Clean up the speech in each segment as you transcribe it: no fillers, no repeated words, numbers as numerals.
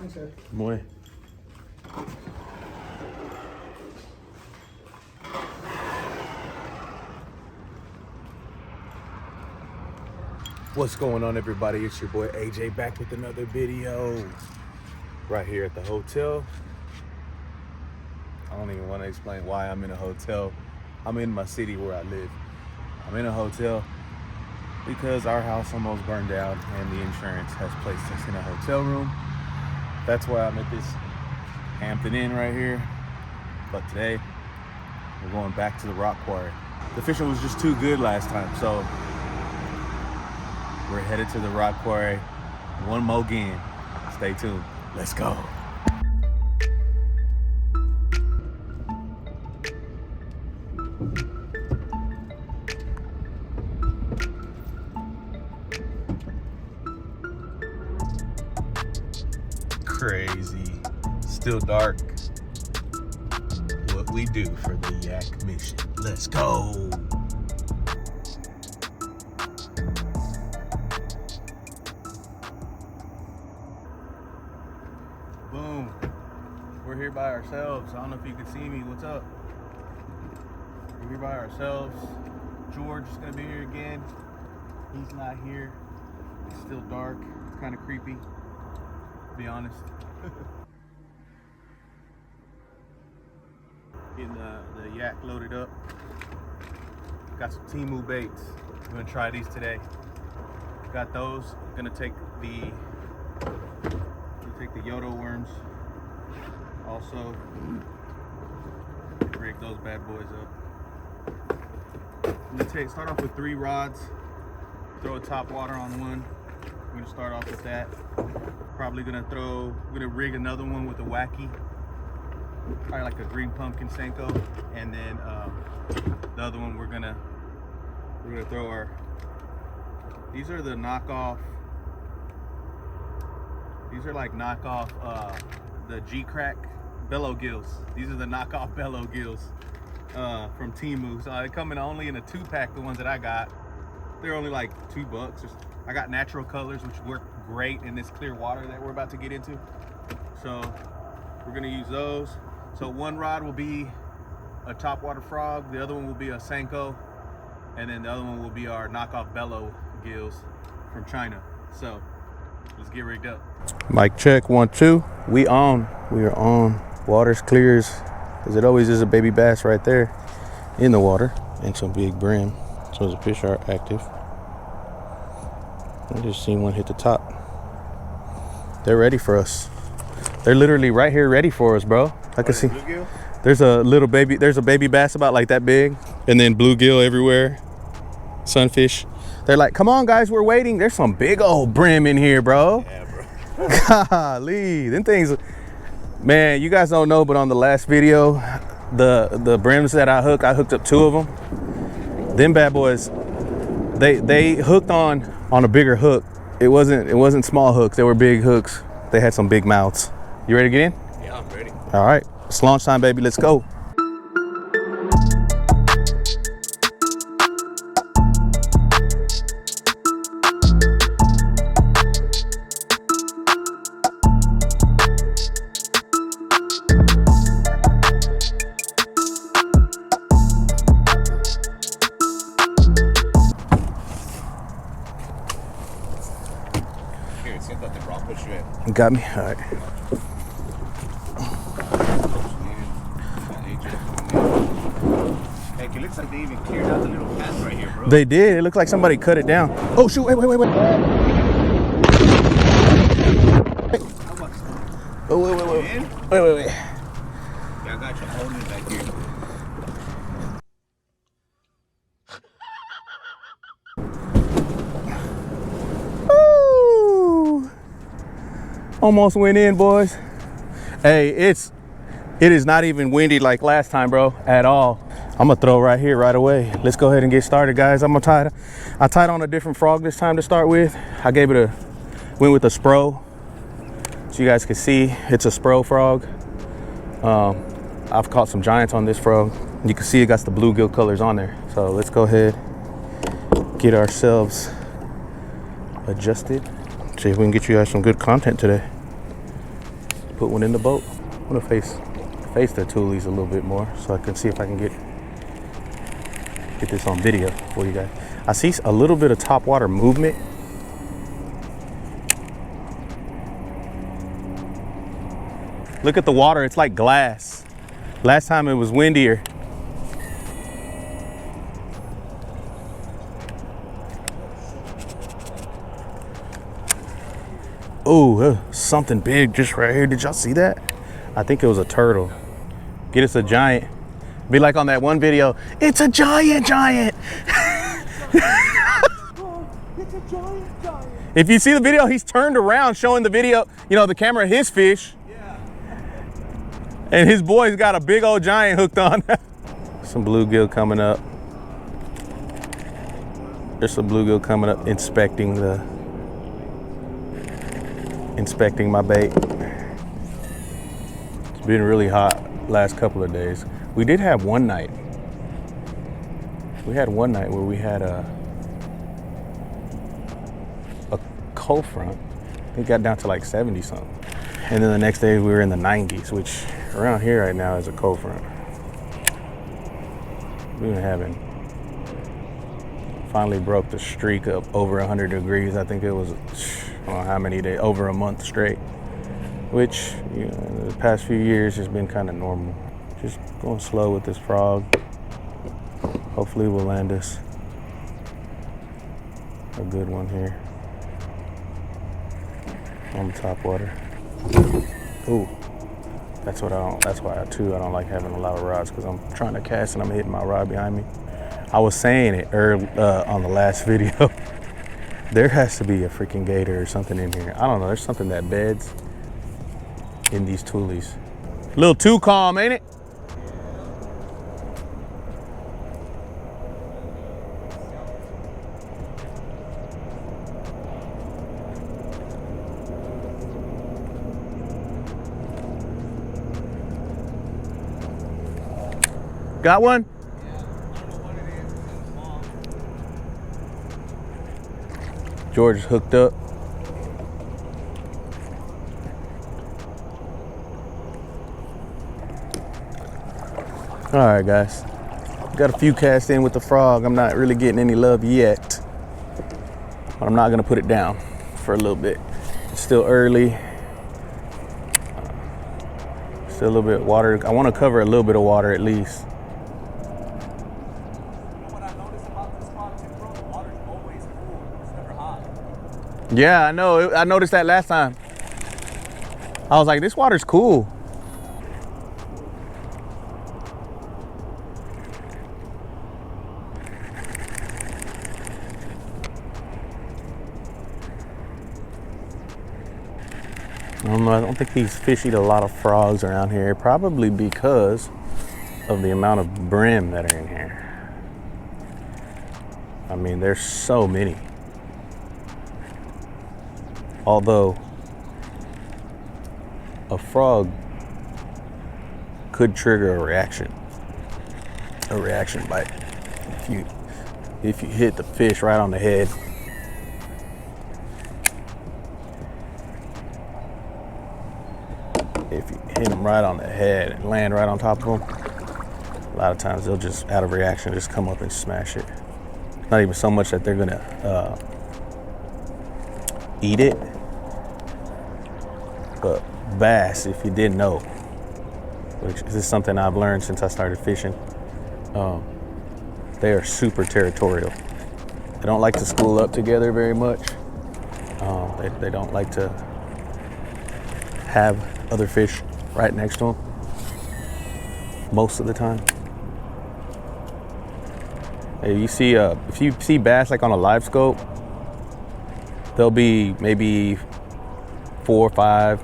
morning, sir. Morning. What's going on, everybody? It's your boy AJ back with another video right here at the hotel. I don't even want to explain why I'm in a hotel. I'm in my city where I live. I'm in a hotel because our house almost burned down and the insurance has placed us in a hotel room. That's why I'm at this Hampton Inn right here. But today we're going back to the rock quarry. The fishing was just too good last time, so we're headed to the rock quarry one more again. Stay tuned. Let's go. Crazy. Still dark. What we do for the yak mission. Let's go. Boom. We're here by ourselves. I don't know if you can see me. What's up? We're here by ourselves. George is gonna be here again. He's not here. It's still dark. It's kind of creepy, to be honest. Getting the yak loaded up. Got some Temu baits. I'm gonna try these today. Got those. Gonna take the Yodo worms. Also, rig those bad boys up. I'm gonna start off with 3 rods. Throw a top water on one. I'm gonna start off with that. Probably gonna rig another one with a wacky. Probably like a green pumpkin Senko. And then the other one we're gonna throw our. These are the knockoff. These are like knockoff the Geecrack Bellow Gills. These are the knockoff Bellow Gills from Temu. So they come in only in a 2-pack. The ones that I got, they're only like $2. I got natural colors, which work great in this clear water that we're about to get into. So we're gonna use those. So one rod will be a topwater frog, the other one will be a Senko, and then the other one will be our knockoff Bellow Gills from China. So let's get rigged up. Mic check, 1, 2. We on. We are on. Water's clear as it always is. A baby bass right there in the water and some big brim. So the fish are active. I just seen one hit the top. They're ready for us. They're literally right here ready for us, bro. I can see. Bluegill? There's a baby bass about like that big, and then bluegill everywhere. Sunfish. They're like, come on guys, we're waiting. There's some big old brim in here, bro. Yeah, bro. Golly, them things, man, you guys don't know, but on the last video, the brims that I hooked up 2 of them. Them bad boys, they hooked on a bigger hook. It wasn't small hooks, they were big hooks. They had some big mouths. You ready to get in? Yeah, I'm ready. All right, it's launch time, baby. Let's go. You got me? All right. Hey, it looks like they even cleared out the little path right here, bro. They did. It looked like somebody cut it down. Oh, shoot. Wait. Wait. Yeah, I got you holding it back here. Almost went in, boys. Hey, it is not even windy like last time, bro, at all. I'm gonna throw right here right away. Let's go ahead and get started, guys. I tied on a different frog this time to start with. I went with a spro. So you guys can see, it's a spro frog. I've caught some giants on this frog. You can see it got the bluegill colors on there. So let's go ahead, get ourselves adjusted. See if we can get you guys some good content today. put one in the boat. I'm gonna face the toolies a little bit more so I can see if I can get this on video for you guys. I see a little bit of topwater movement. Look at the water, it's like glass. Last time it was windier. Oh, something big just right here. Did y'all see that? I think it was a turtle. Get us a giant. Be like on that one video, it's a giant. It's a giant. If you see the video, he's turned around showing the video, you know, the camera, his fish. Yeah. And his boy's got a big old giant hooked on. Some bluegill coming up. There's some bluegill coming up inspecting my bait. It's been really hot last couple of days. We did have one night. We had one night where we had a cold front. It got down to like 70 something. And then the next day we were in the 90s, which around here right now is a cold front. We've been having, finally broke the streak of over 100 degrees. I think it was, I don't know how many days, over a month straight, which, you know, the past few years has been kind of normal. Just going slow with this frog. Hopefully we'll land us a good one here on the top water. Ooh, that's why I don't like having a lot of rods, because I'm trying to cast and I'm hitting my rod behind me. I was saying it early on the last video. There has to be a freaking gator or something in here. I don't know, there's something that beds in these toolies. A little too calm, ain't it? Got one? Yeah, I don't know what it is. It's small. George is hooked up. All right, guys. Got a few casts in with the frog. I'm not really getting any love yet, but I'm not gonna put it down for a little bit. It's still early. Still a little bit of water. I want to cover a little bit of water at least. What I noticed about this spot too, bro, the water's always cool. It's never hot. Yeah, I know. I noticed that last time. I was like, this water's cool. I don't think these fish eat a lot of frogs around here, probably because of the amount of brim that are in here. I mean, there's so many. Although a frog could trigger a reaction bite if you hit the fish right on the head. If you hit them right on the head and land right on top of them, a lot of times they'll just, out of reaction, just come up and smash it. Not even so much that they're gonna eat it, but bass, if you didn't know, which is something I've learned since I started fishing, they are super territorial. They don't like to school up together very much. They don't like to have other fish right next to them most of the time. Hey, you see, if you see bass like on a live scope, there'll be maybe 4 or 5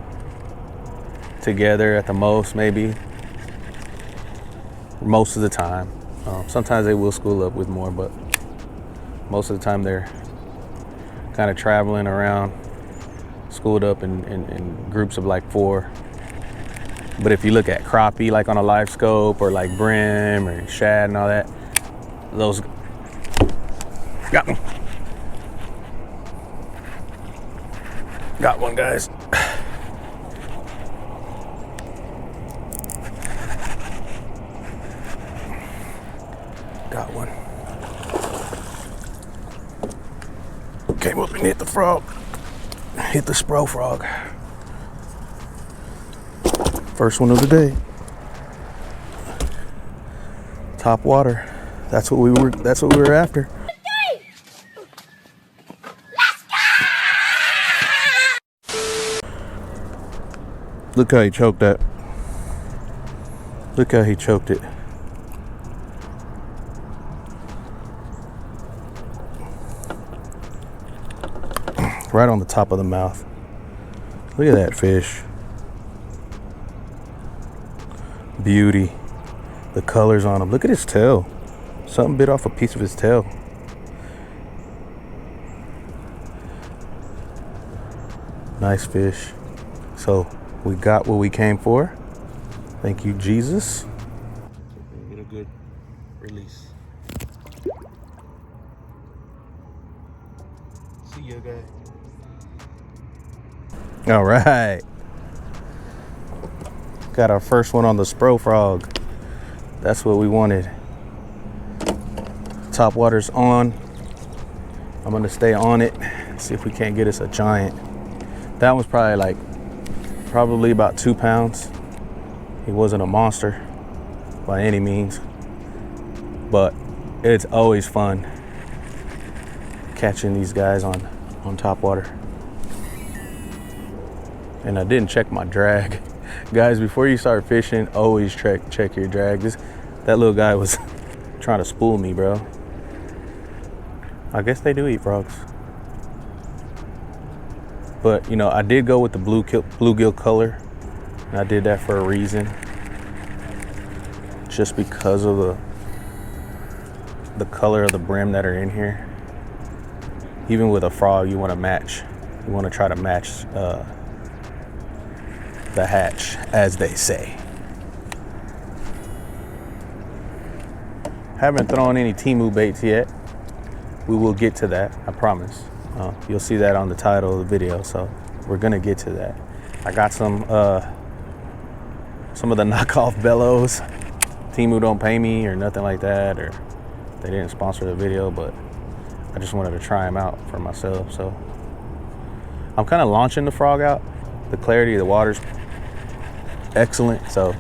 together at the most, maybe. Most of the time. Sometimes they will school up with more, but most of the time they're kind of traveling around, schooled up in groups of like 4. But if you look at crappie like on a live scope, or like brim or shad and all that, those got one. Got one, guys. frog. Hit the spro frog. First one of the day. Top water. That's what we were after. Look how he choked that. Look how he choked it. Right on the top of the mouth. Look at that fish. Beauty. The colors on him. Look at his tail. Something bit off a piece of his tail. Nice fish. So we got what we came for. Thank you, Jesus. Get a good release. See ya, guy. All right. Got our first one on the spro frog. That's what we wanted. Top water's on. I'm gonna stay on it. See if we can't get us a giant. That one's probably about 2 pounds. He wasn't a monster by any means, but it's always fun catching these guys on top water. And I didn't check my drag. Guys, before you start fishing, always check your drag. That little guy was trying to spool me, bro. I guess they do eat frogs. But, you know, I did go with the bluegill color. And I did that for a reason. Just because of the color of the brim that are in here. Even with a frog, you want to match. You want to try to match the hatch, as they say. Haven't thrown any Temu baits yet. We will get to that, I promise. You'll see that on the title of the video, so we're gonna get to that. I got some of the knockoff bellows. Temu don't pay me or nothing like that, or they didn't sponsor the video, but I just wanted to try them out for myself. So I'm kind of launching the frog out. The clarity of the water's excellent, so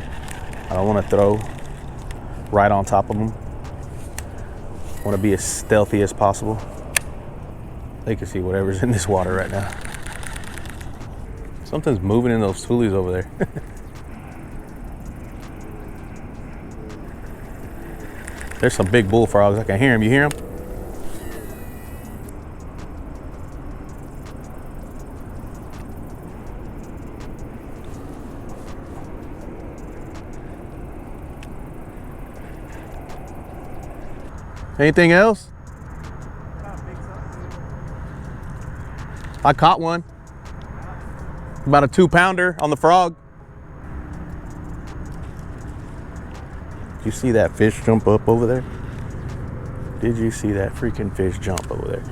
I don't want to throw right on top of them. I want to be as stealthy as possible. They can see whatever's in this water right now. Something's moving in those tulies over there. There's some big bullfrogs. I can hear them. You hear them? Anything else? I caught one. About a 2-pounder on the frog. Did you see that fish jump up over there? Did you see that freaking fish jump over there?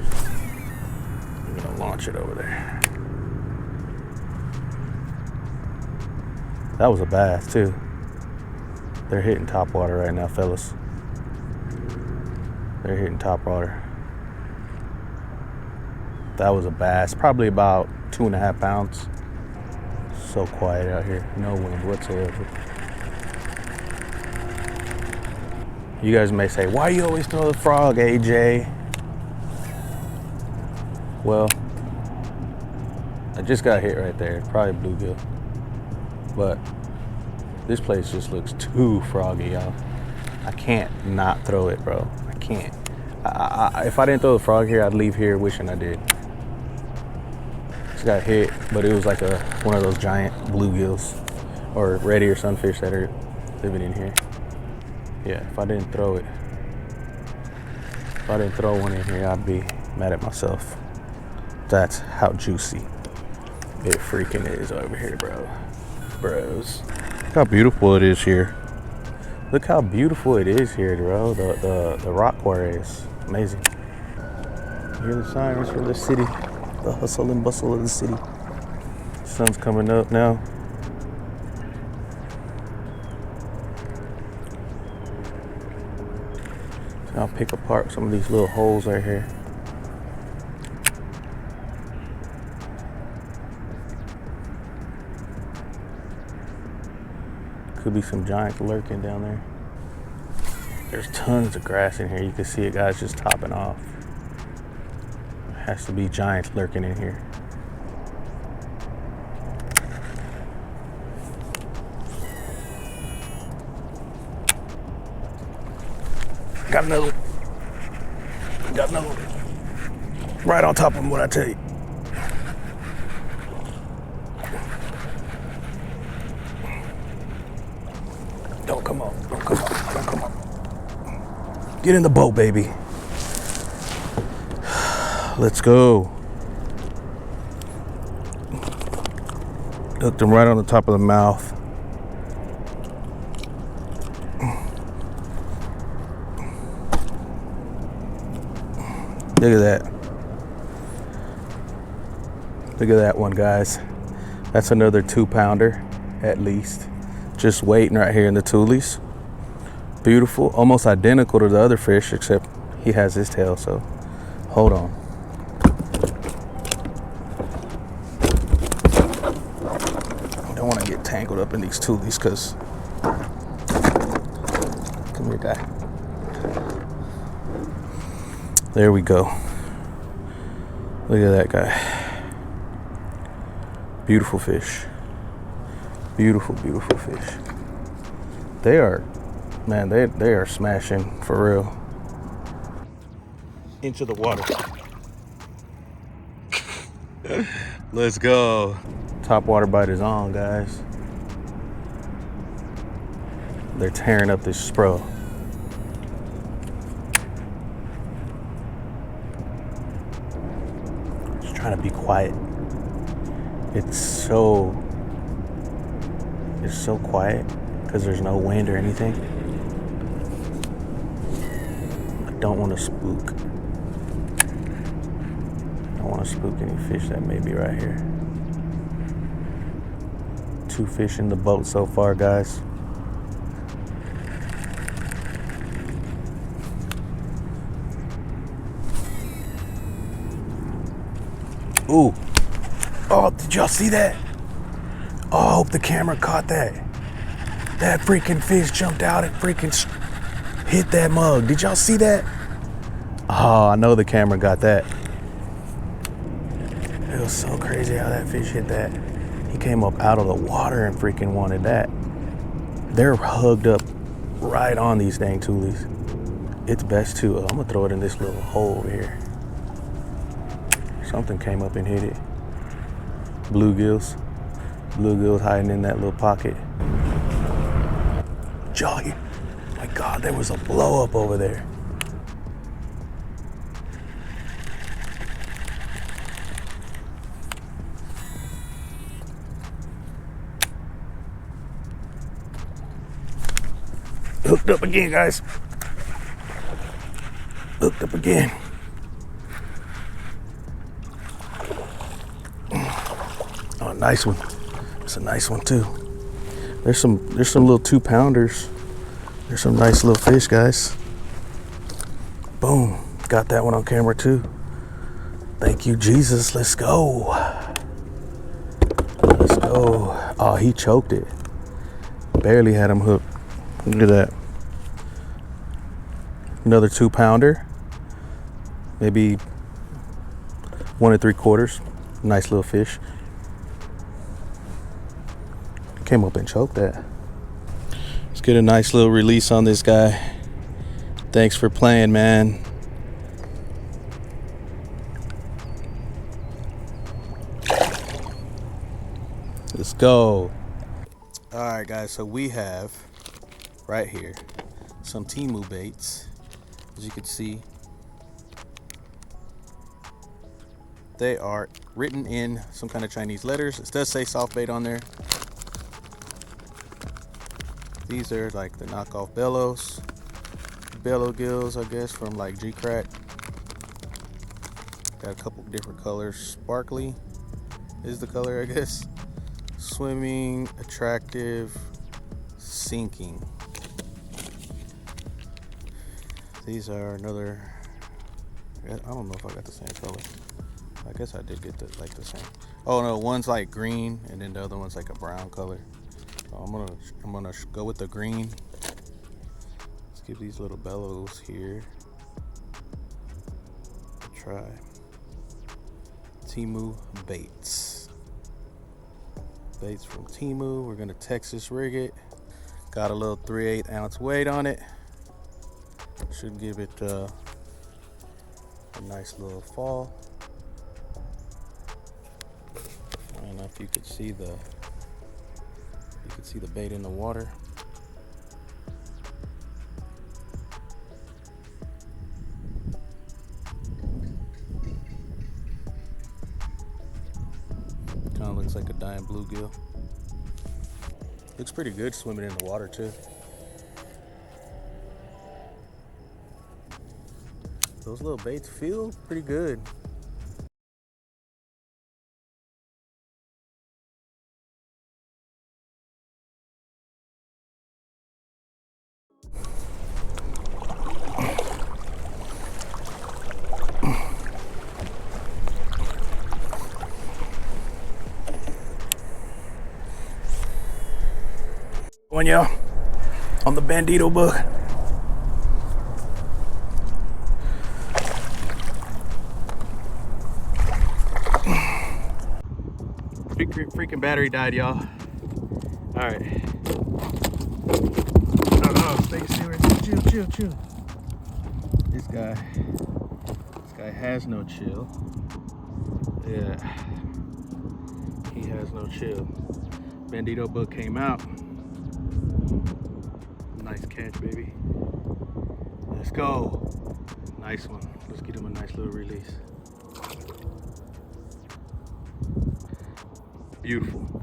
I'm gonna launch it over there. That was a bass too. They're hitting top water right now, fellas. They're hitting top water. That was a bass, probably about 2.5 pounds. So quiet out here, no wind whatsoever. You guys may say, why you always throw the frog, AJ? Well, I just got hit right there, probably bluegill. But this place just looks too froggy, y'all. I can't not throw it, bro. I can't. If I didn't throw the frog here, I'd leave here wishing I did. Just got hit, but it was like one of those giant bluegills or red ear sunfish that are living in here. Yeah, if I didn't throw it, if I didn't throw one in here, I'd be mad at myself. That's how juicy it freaking is over here, bros. Look how beautiful it is here. Look how beautiful it is here, bro. The rock quarry is amazing. You hear the sirens from the city, the hustle and bustle of the city. The sun's coming up now. I'll pick apart some of these little holes right here. Could be some giants lurking down there. There's tons of grass in here. You can see it, guys, just topping off. Has to be giants lurking in here. Got another one. Got another one. Right on top of him, what I tell you. Don't come up. Don't come up. Don't come up. Get in the boat, baby. Let's go. Hooked him right on the top of the mouth. Look at that. Look at that one, guys. That's another 2-pounder at least. Just waiting right here in the tulies. Beautiful, almost identical to the other fish, except he has his tail, so hold on. I don't want to get tangled up in these tulies because, come here, guy. There we go. Look at that guy. Beautiful fish. Beautiful, beautiful fish. They are, man, they are smashing for real. Into the water. Let's go. Top water bite is on, guys. They're tearing up this spro. Just trying to be quiet. It's so quiet because there's no wind or anything. I don't want to spook. I don't want to spook any fish that may be right here. 2 fish in the boat so far, guys. Ooh. Oh, did y'all see that? Oh, I hope the camera caught that. That freaking fish jumped out and freaking hit that mug. Did y'all see that? Oh, I know the camera got that. It was so crazy how that fish hit that. He came up out of the water and freaking wanted that. They're hugged up right on these dang tulies. It's best to, I'm gonna throw it in this little hole over here. Something came up and hit it. Bluegills. Bluegills hiding in that little pocket. Jolly. My God, there was a blow up over there. Hooked up again, guys. Hooked up again. Oh, nice one. It's a nice one too. There's some little 2-pounders. There's some nice little fish, guys. Boom. Got that one on camera too. Thank you, Jesus. Let's go. Let's go. Oh, he choked it. Barely had him hooked. Look at that. Another 2-pounder. Maybe 1 3/4. Nice little fish. Came up and choked that. Let's get a nice little release on this guy. Thanks for playing, man. Let's go. All right, guys, so we have right here some Temu baits. As you can see, they are written in some kind of Chinese letters. It does say soft bait on there. These are like the knockoff Bellow Gills, I guess, from like Geecrack. Got a couple different colors. Sparkly is the color, I guess. Swimming, attractive, sinking. These are another, I don't know if I got the same color. I guess I did get the same. Oh no, one's like green and then the other one's like a brown color. So I'm gonna go with the green. Let's give these little bellows here a try. Temu baits. Baits from Temu. We're gonna Texas rig it. Got a little 3/8 ounce weight on it. Should give it a nice little fall. I don't know if you could see the bait in the water. Kind of looks like a dying bluegill. Looks pretty good swimming in the water too. Those little baits feel pretty good. One y'all on the bandito bug. Freaking battery died, y'all. All right. Stay serious. Chill. This guy has no chill. Yeah, he has no chill. Bandito bug came out. Nice catch, baby. Let's go. Nice one. Let's get him a nice little release. Beautiful.